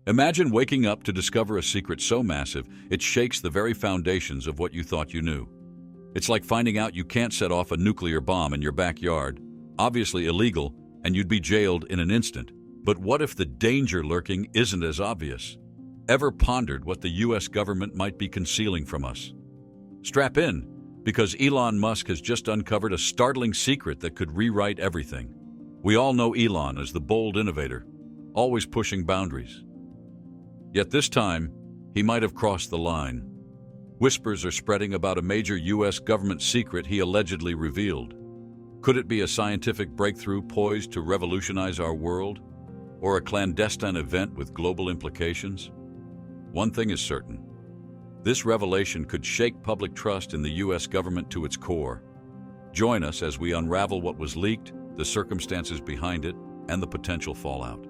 Imagine waking up to discover a secret so massive it shakes the very foundations of what you thought you knew. It's like finding out you can't set off a nuclear bomb in your backyard, obviously illegal, and you'd be jailed in an instant. But what if the danger lurking isn't as obvious? Ever pondered what the US government might be concealing from us? Strap in, because Elon Musk has just uncovered a startling secret that could rewrite everything. We all know Elon as the bold innovator, always pushing boundaries. Yet this time, he might have crossed the line. Whispers are spreading about a major US government secret he allegedly revealed. Could it be a scientific breakthrough poised to revolutionize our world? Or a clandestine event with global implications? One thing is certain. This revelation could shake public trust in the US government to its core. Join us as we unravel what was leaked, the circumstances behind it, and the potential fallout.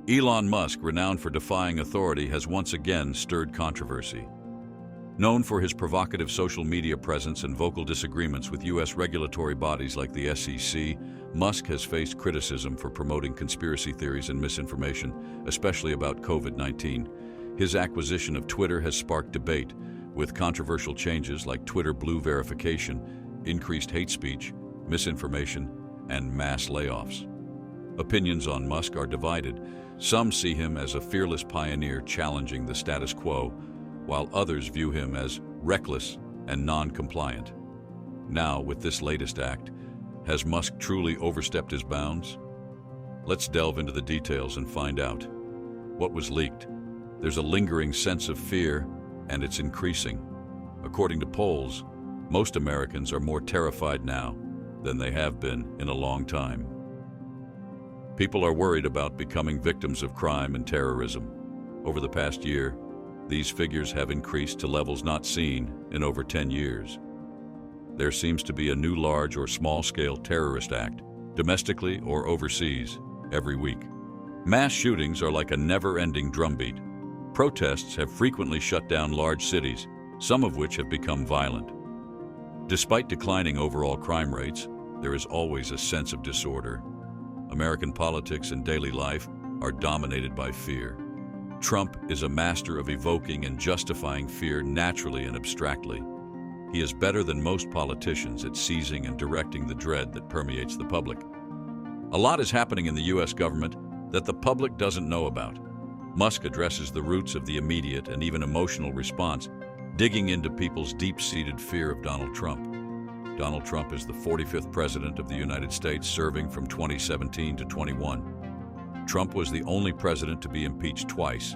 Elon Musk, renowned for defying authority, has once again stirred controversy. Known for his provocative social media presence and vocal disagreements with US regulatory bodies like the SEC, Musk has faced criticism for promoting conspiracy theories and misinformation, especially about COVID-19. His acquisition of Twitter has sparked debate, with controversial changes like Twitter Blue verification, increased hate speech, misinformation, and mass layoffs. Opinions on Musk are divided. Some see him as a fearless pioneer challenging the status quo, while others view him as reckless and non-compliant. Now, with this latest act, has Musk truly overstepped his bounds? Let's delve into the details and find out. What was leaked? There's a lingering sense of fear, and it's increasing. According to polls, most Americans are more terrified now than they have been in a long time. People are worried about becoming victims of crime and terrorism. Over the past year, these figures have increased to levels not seen in over 10 years. There seems to be a new large or small-scale terrorist act, domestically or overseas, every week. Mass shootings are like a never-ending drumbeat. Protests have frequently shut down large cities, some of which have become violent. Despite declining overall crime rates, there is always a sense of disorder. American politics and daily life are dominated by fear. Trump is a master of evoking and justifying fear naturally and abstractly. He is better than most politicians at seizing and directing the dread that permeates the public. A lot is happening in the US government that the public doesn't know about. Musk addresses the roots of the immediate and even emotional response, digging into people's deep-seated fear of Donald Trump. Donald Trump is the 45th president of the United States, serving from 2017 to 21. Trump was the only president to be impeached twice,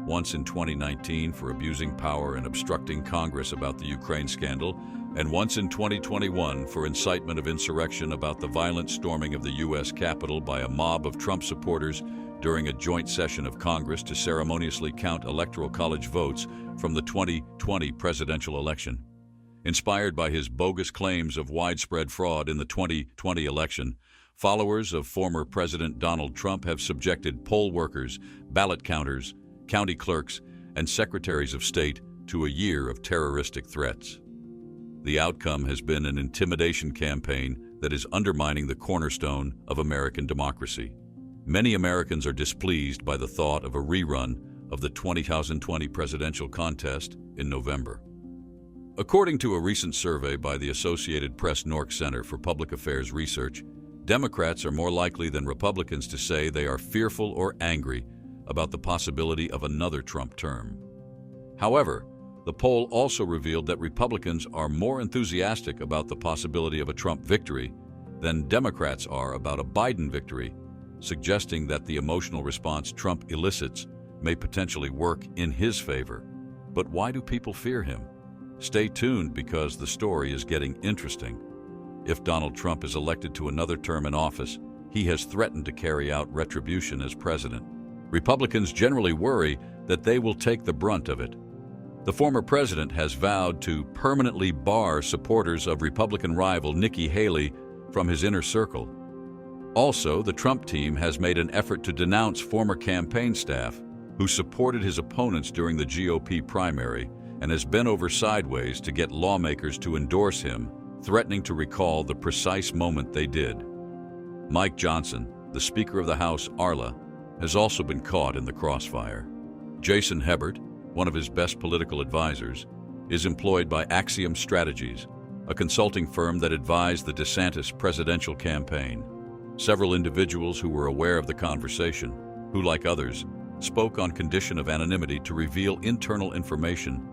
once in 2019 for abusing power and obstructing Congress about the Ukraine scandal, and once in 2021 for incitement of insurrection about the violent storming of the U.S. Capitol by a mob of Trump supporters during a joint session of Congress to ceremoniously count Electoral College votes from the 2020 presidential election. Inspired by his bogus claims of widespread fraud in the 2020 election, followers of former President Donald Trump have subjected poll workers, ballot counters, county clerks, and secretaries of state to a year of terroristic threats. The outcome has been an intimidation campaign that is undermining the cornerstone of American democracy. Many Americans are displeased by the thought of a rerun of the 2020 presidential contest in November. According to a recent survey by the Associated Press Nork Center for Public Affairs Research, Democrats are more likely than Republicans to say they are fearful or angry about the possibility of another Trump term. However, the poll also revealed that Republicans are more enthusiastic about the possibility of a Trump victory than Democrats are about a Biden victory, suggesting that the emotional response Trump elicits may potentially work in his favor. But why do people fear him? Stay tuned, because the story is getting interesting. If Donald Trump is elected to another term in office, he has threatened to carry out retribution as president. Republicans generally worry that they will take the brunt of it. The former president has vowed to permanently bar supporters of Republican rival Nikki Haley from his inner circle. Also, the Trump team has made an effort to denounce former campaign staff who supported his opponents during the GOP primary and has bent over sideways to get lawmakers to endorse him, threatening to recall the precise moment they did. Mike Johnson, the Speaker of the House, Arla, has also been caught in the crossfire. Jason Hebert, one of his best political advisors, is employed by Axiom Strategies, a consulting firm that advised the DeSantis presidential campaign. Several individuals who were aware of the conversation, who, like others, spoke on condition of anonymity to reveal internal information,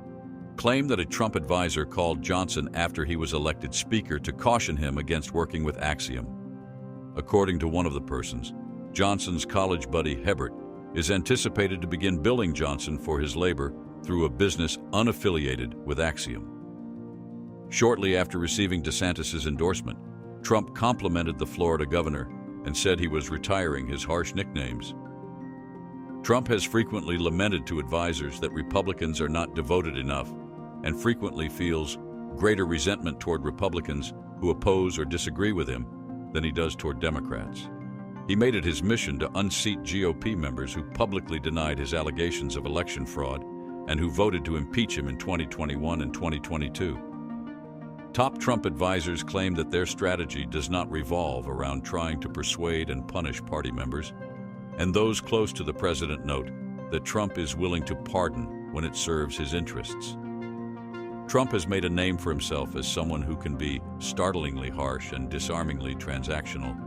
claim that a Trump advisor called Johnson after he was elected Speaker to caution him against working with Axiom. According to one of the persons, Johnson's college buddy Hebert is anticipated to begin billing Johnson for his labor through a business unaffiliated with Axiom. Shortly after receiving DeSantis' endorsement, Trump complimented the Florida governor and said he was retiring his harsh nicknames. Trump has frequently lamented to advisors that Republicans are not devoted enough and frequently feels greater resentment toward Republicans who oppose or disagree with him than he does toward Democrats. He made it his mission to unseat GOP members who publicly denied his allegations of election fraud and who voted to impeach him in 2021 and 2022. Top Trump advisors claim that their strategy does not revolve around trying to persuade and punish party members, and those close to the president note that Trump is willing to pardon when it serves his interests. Trump has made a name for himself as someone who can be startlingly harsh and disarmingly transactional.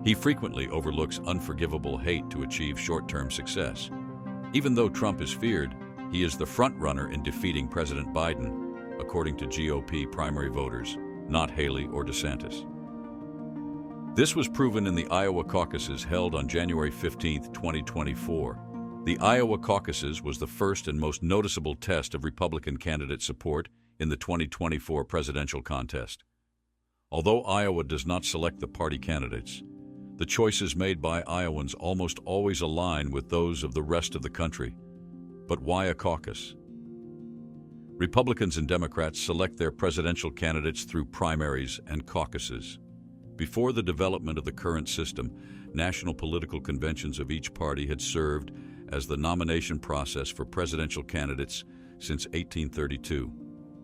He frequently overlooks unforgivable hate to achieve short-term success. Even though Trump is feared, he is the front-runner in defeating President Biden, according to GOP primary voters, not Haley or DeSantis. This was proven in the Iowa caucuses held on January 15, 2024. The Iowa caucuses was the first and most noticeable test of Republican candidate support in the 2024 presidential contest. Although Iowa does not select the party candidates, the choices made by Iowans almost always align with those of the rest of the country. But why a caucus? Republicans and Democrats select their presidential candidates through primaries and caucuses. Before the development of the current system, national political conventions of each party had served as the nomination process for presidential candidates since 1832.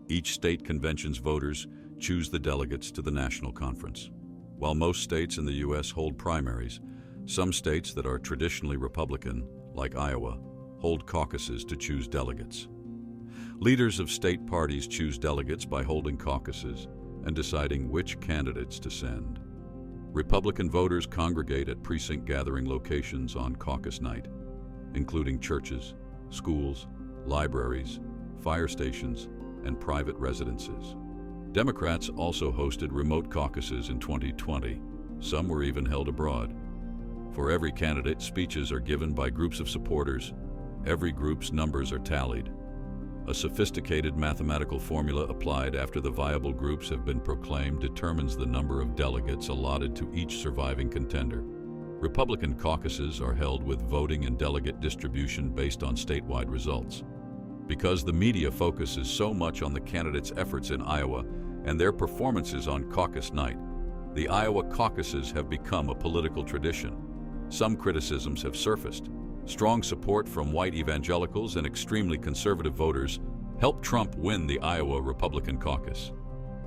Each state convention's voters choose the delegates to the national conference. While most states in the U.S. hold primaries, some states that are traditionally Republican, like Iowa, hold caucuses to choose delegates. Leaders of state parties choose delegates by holding caucuses and deciding which candidates to send. Republican voters congregate at precinct gathering locations on caucus night, including churches, schools, libraries, fire stations, and private residences. Democrats also hosted remote caucuses in 2020. Some were even held abroad. For every candidate, speeches are given by groups of supporters. Every group's numbers are tallied. A sophisticated mathematical formula applied after the viable groups have been proclaimed determines the number of delegates allotted to each surviving contender. Republican caucuses are held with voting and delegate distribution based on statewide results. Because the media focuses so much on the candidates' efforts in Iowa and their performances on caucus night, the Iowa caucuses have become a political tradition. Some criticisms have surfaced. Strong support from white evangelicals and extremely conservative voters helped Trump win the Iowa Republican caucus.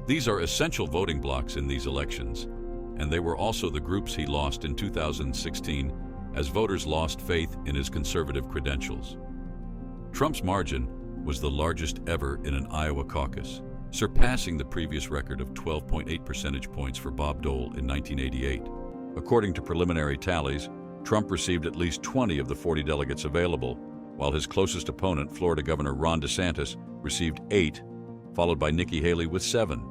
These are essential voting blocks in these elections, and they were also the groups he lost in 2016 as voters lost faith in his conservative credentials. Trump's margin was the largest ever in an Iowa caucus, surpassing the previous record of 12.8 percentage points for Bob Dole in 1988. According to preliminary tallies, Trump received at least 20 of the 40 delegates available, while his closest opponent, Florida Governor Ron DeSantis, received 8, followed by Nikki Haley with 7.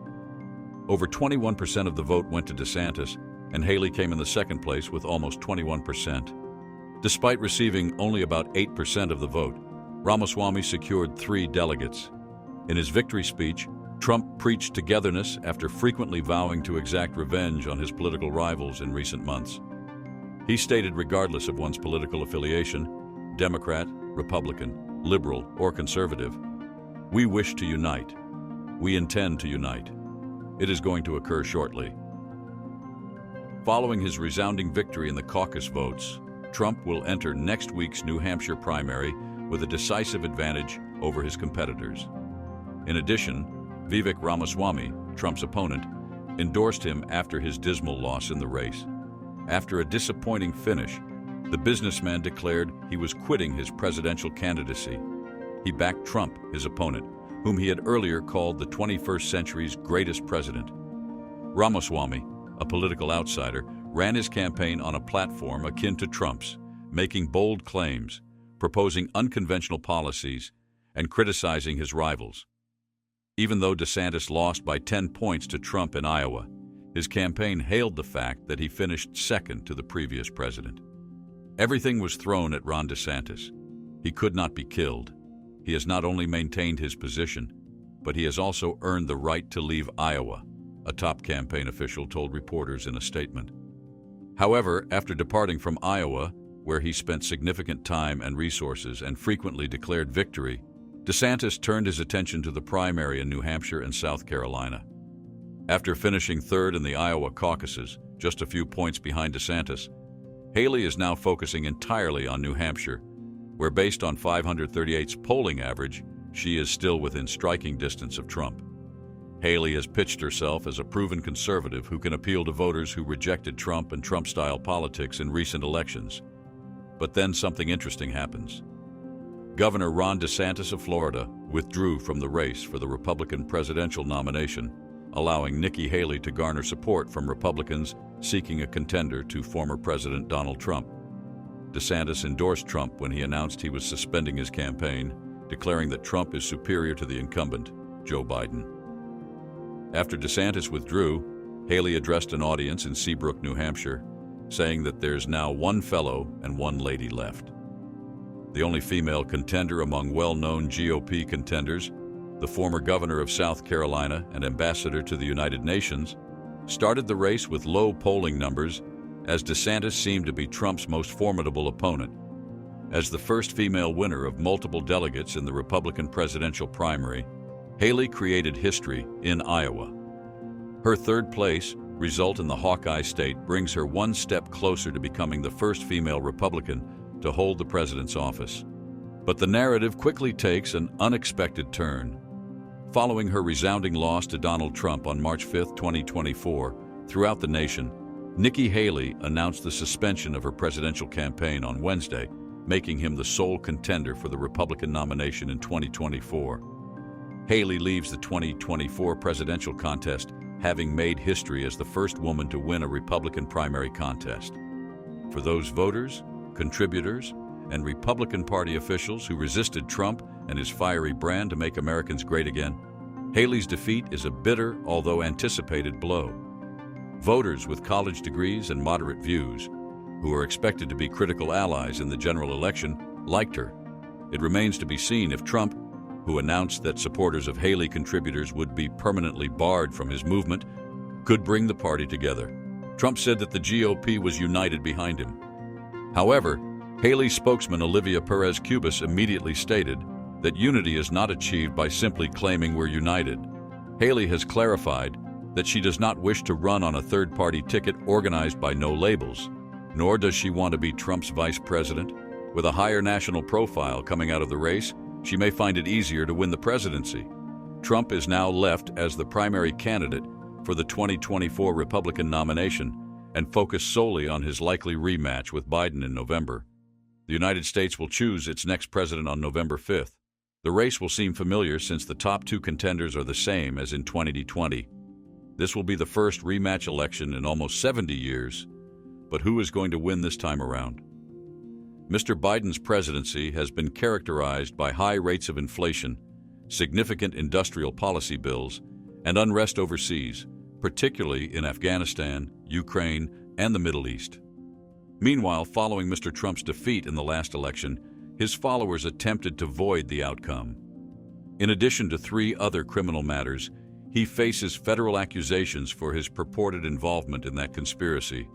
Over 21% of the vote went to DeSantis, and Haley came in the second place with almost 21%. Despite receiving only about 8% of the vote, Ramaswamy secured 3 delegates. In his victory speech, Trump preached togetherness after frequently vowing to exact revenge on his political rivals in recent months. He stated regardless of one's political affiliation, Democrat, Republican, liberal, or conservative, we wish to unite. We intend to unite. It is going to occur shortly. Following his resounding victory in the caucus votes, Trump will enter next week's New Hampshire primary with a decisive advantage over his competitors. In addition, Vivek Ramaswamy, Trump's opponent, endorsed him after his dismal loss in the race. After a disappointing finish, The businessman declared he was quitting his presidential candidacy. He backed Trump, his opponent, whom he had earlier called the 21st century's greatest president. Ramaswamy, a political outsider, ran his campaign on a platform akin to Trump's, making bold claims, proposing unconventional policies, and criticizing his rivals. Even though DeSantis lost by 10 points to Trump in Iowa, his campaign hailed the fact that he finished second to the previous president. Everything was thrown at Ron DeSantis. He could not be killed. He has not only maintained his position, but he has also earned the right to leave Iowa, a top campaign official told reporters in a statement. However, after departing from Iowa, where he spent significant time and resources and frequently declared victory, DeSantis turned his attention to the primary in New Hampshire and South Carolina. After finishing third in the Iowa caucuses, just a few points behind DeSantis, Haley is now focusing entirely on New Hampshire, where based on 538's polling average, she is still within striking distance of Trump. Haley has pitched herself as a proven conservative who can appeal to voters who rejected Trump and Trump-style politics in recent elections. But then something interesting happens. Governor Ron DeSantis of Florida withdrew from the race for the Republican presidential nomination, allowing Nikki Haley to garner support from Republicans seeking a contender to former President Donald Trump. DeSantis endorsed Trump when he announced he was suspending his campaign, declaring that Trump is superior to the incumbent, Joe Biden. After DeSantis withdrew, Haley addressed an audience in Seabrook, New Hampshire, saying that there's now one fellow and one lady left. The only female contender among well-known GOP contenders, the former governor of South Carolina and ambassador to the United Nations, started the race with low polling numbers as DeSantis seemed to be Trump's most formidable opponent. As the first female winner of multiple delegates in the Republican presidential primary, Haley created history in Iowa. Her third place result in the Hawkeye state brings her one step closer to becoming the first female Republican to hold the president's office. But the narrative quickly takes an unexpected turn. Following her resounding loss to Donald Trump on March 5, 2024, throughout the nation, Nikki Haley announced the suspension of her presidential campaign on Wednesday, making him the sole contender for the Republican nomination in 2024. Haley leaves the 2024 presidential contest having made history as the first woman to win a Republican primary contest. For those voters, contributors, and Republican Party officials who resisted Trump and his fiery brand to make Americans great again, Haley's defeat is a bitter, although anticipated, blow. Voters with college degrees and moderate views, who are expected to be critical allies in the general election, liked her. It remains to be seen if Trump, who announced that supporters of Haley contributors would be permanently barred from his movement, could bring the party together. Trump said that the GOP was united behind him. However, Haley's spokesman Olivia Perez Cubas immediately stated that unity is not achieved by simply claiming we're united. Haley has clarified that she does not wish to run on a third-party ticket organized by no labels, nor does she want to be Trump's vice president. With a higher national profile coming out of the race, she may find it easier to win the presidency. Trump is now left as the primary candidate for the 2024 Republican nomination and focused solely on his likely rematch with Biden in November. The United States will choose its next president on November 5th. The race will seem familiar since the top two contenders are the same as in 2020. This will be the first rematch election in almost 70 years, but who is going to win this time around? Mr. Biden's presidency has been characterized by high rates of inflation, significant industrial policy bills, and unrest overseas, particularly in Afghanistan, Ukraine, and the Middle East. Meanwhile, following Mr. Trump's defeat in the last election, his followers attempted to void the outcome. In addition to 3 other criminal matters, he faces federal accusations for his purported involvement in that conspiracy.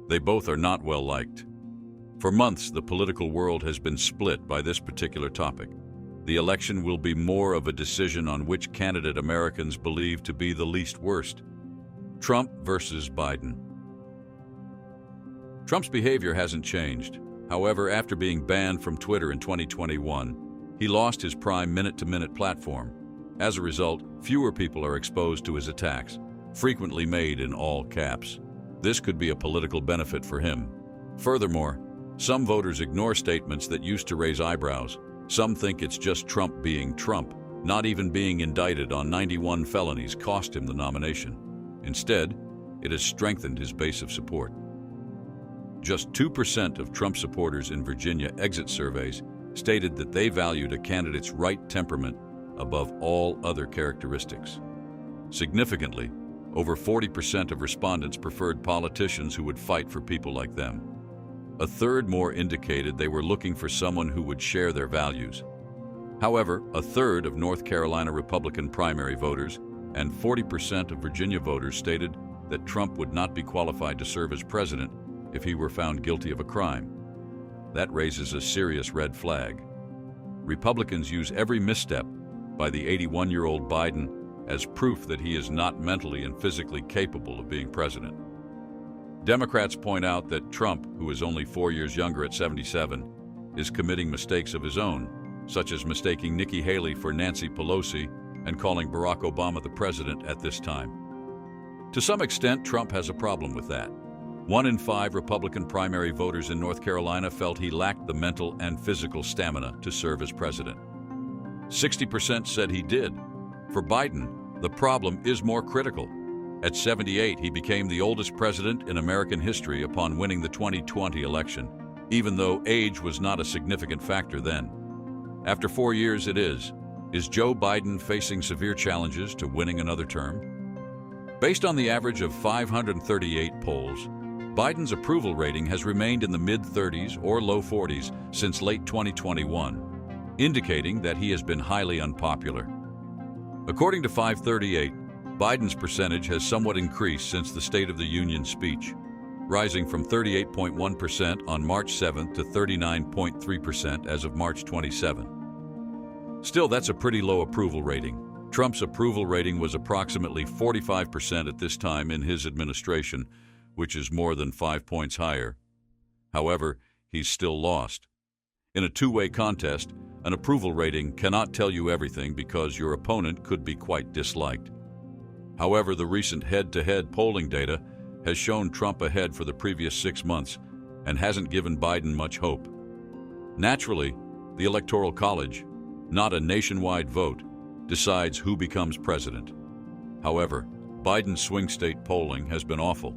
They both are not well liked. For months, the political world has been split by this particular topic. The election will be more of a decision on which candidate Americans believe to be the least worst. Trump versus Biden. Trump's behavior hasn't changed. However, after being banned from Twitter in 2021, he lost his prime minute-to-minute platform. As a result, fewer people are exposed to his attacks, frequently made in all caps. This could be a political benefit for him. Furthermore, Some voters ignore statements that used to raise eyebrows. Some think it's just Trump being Trump. Not even being indicted on 91 felonies cost him the nomination. Instead, it has strengthened his base of support. Just 2% of Trump supporters in Virginia exit surveys stated that they valued a candidate's right temperament above all other characteristics. Significantly, over 40% of respondents preferred politicians who would fight for people like them. A third more indicated they were looking for someone who would share their values. However, a third of North Carolina Republican primary voters and 40% of Virginia voters stated that Trump would not be qualified to serve as president if he were found guilty of a crime. That raises a serious red flag. Republicans use every misstep by the 81-year-old Biden as proof that he is not mentally and physically capable of being president. Democrats point out that Trump, who is only 4 years younger at 77, is committing mistakes of his own, such as mistaking Nikki Haley for Nancy Pelosi and calling Barack Obama the president at this time. To some extent, Trump has a problem with that. 1 in 5 Republican primary voters in North Carolina felt he lacked the mental and physical stamina to serve as president. 60% said he did. For Biden, the problem is more critical. At 78, he became the oldest president in American history upon winning the 2020 election, even though age was not a significant factor then. After 4 years, it is. Is Joe Biden facing severe challenges to winning another term? Based on the average of 538 polls, Biden's approval rating has remained in the mid-30s or low 40s since late 2021, indicating that he has been highly unpopular. According to 538, Biden's percentage has somewhat increased since the State of the Union speech, rising from 38.1% on March 7th to 39.3% as of March 27. Still, that's a pretty low approval rating. Trump's approval rating was approximately 45% at this time in his administration, which is more than 5 points higher. However, he's still lost. In a two-way contest, an approval rating cannot tell you everything because your opponent could be quite disliked. However, the recent head-to-head polling data has shown Trump ahead for the previous 6 months and hasn't given Biden much hope. Naturally, the Electoral College, not a nationwide vote, decides who becomes president. However, Biden's swing state polling has been awful.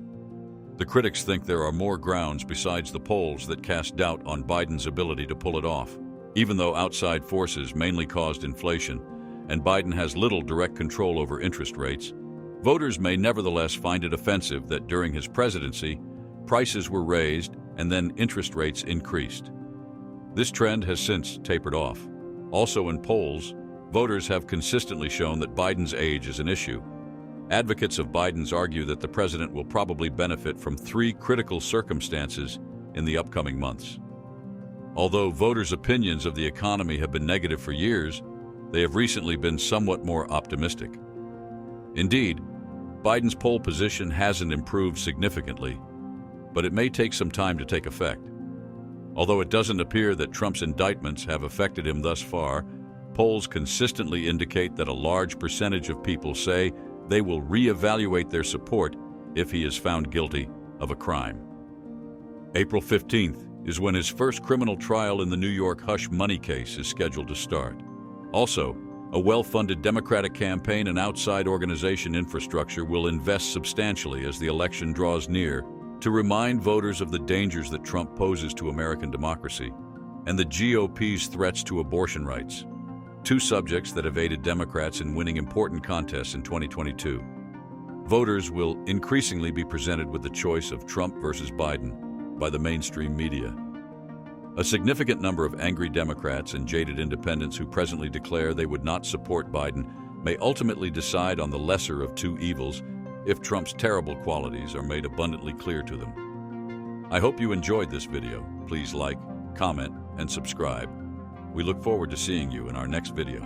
The critics think there are more grounds besides the polls that cast doubt on Biden's ability to pull it off. Even though outside forces mainly caused inflation, and Biden has little direct control over interest rates, voters may nevertheless find it offensive that during his presidency, prices were raised and then interest rates increased. This trend has since tapered off. Also in polls, voters have consistently shown that Biden's age is an issue. Advocates of Biden's argue that the president will probably benefit from 3 critical circumstances in the upcoming months. Although voters' opinions of the economy have been negative for years, they have recently been somewhat more optimistic. Indeed, Biden's poll position hasn't improved significantly, but it may take some time to take effect. Although it doesn't appear that Trump's indictments have affected him thus far, polls consistently indicate that a large percentage of people say they will reevaluate their support if he is found guilty of a crime. April 15th is when his first criminal trial in the New York hush money case is scheduled to start. Also, a well-funded Democratic campaign and outside organization infrastructure will invest substantially as the election draws near to remind voters of the dangers that Trump poses to American democracy and the GOP's threats to abortion rights, 2 subjects that have aided Democrats in winning important contests in 2022. Voters will increasingly be presented with the choice of Trump versus Biden by the mainstream media. A significant number of angry Democrats and jaded independents who presently declare they would not support Biden may ultimately decide on the lesser of 2 evils if Trump's terrible qualities are made abundantly clear to them. I hope you enjoyed this video. Please like, comment, and subscribe. We look forward to seeing you in our next video.